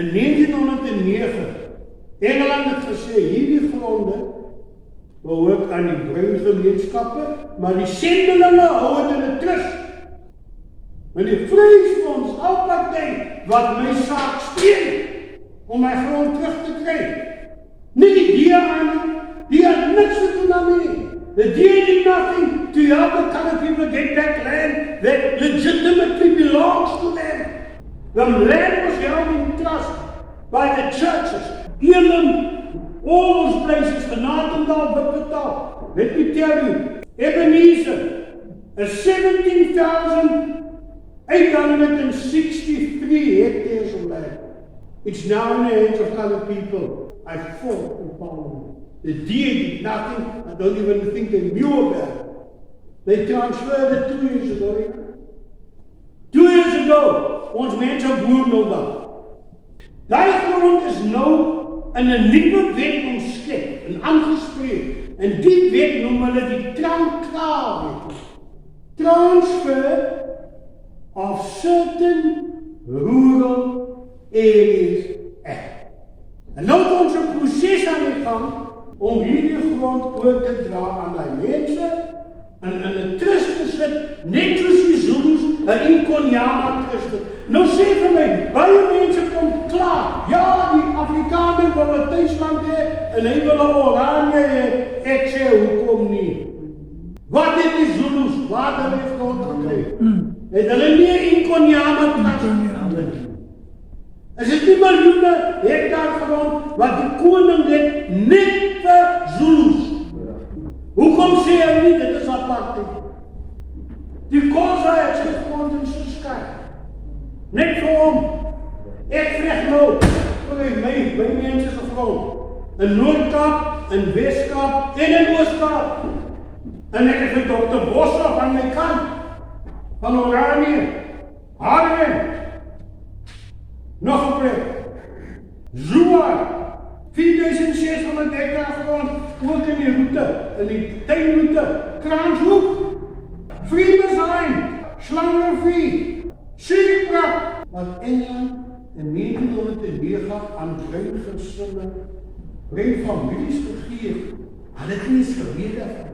In 1909, Engeland het gesê, hierdie gronde behoort aan die bruin gemeenskappe, maar die sendelinge hou het in 'n trust. En die Vryheidsfonds, alparty, wat my saak steun, om my grond terug te kry. Nie die DA nie, die had niks te doen daarmee. The DA did nothing to help the colored people get back land that legitimately belongs to them. The land was held in trust by the churches. Elim, all those places, Genadendal, Wuppertal. Let me tell you, Ebenezer, a 17,863 hectares of land. It's now in the hands of colored people. I fought in Parliament. The DA did nothing. I don't even think they knew about it. They transferred it 2 years ago. 2 years ago, ons mense boer nou dan. Daai grond is nou in 'n nuwe wet omskep en aangespreek. En die wet noem hulle die Tramka-wet. Transfer of certain rural areas Act. En nou het ons 'n proses aan die gang om hierdie grond oor te dra aan die mense en in 'n trust te sit, net soos die Zulus 'n Inkonyama trust. Nou sê vir my, baie mense kom klaar. Ja, die Afrikaner wil 'n tuisland hê en hy wil 'n oranje hê. Ek sê, hoekom nie? Wat het die Zulus, waar hulle grond gekry? Het hulle nie 'n Inkonyama trust? Is dit nie miljoene hektaar grond wat die koning het net vir Zulus? Hoekom sê hy nie, dit is apartheid? Die Khoza het sy grond in sy skei. Net vir hom. Ek vreg nou, vir my mense se grond. In Noord-Kaap, in Wes-Kaap en in Oos-Kaap. En ek het vir Dr. Boshoff aan my kant, van Oranje, Harlem, nog 'n plek. Zua, 4600 hektaar grond, ook in die route, in die tuinroute, Kranshoek, Vriendesheim, Slangervie, Sierprak, wat Engeland in 1909 aan bruin gesinne, bruin families gegee, hulle het nie eens geweet daarvan.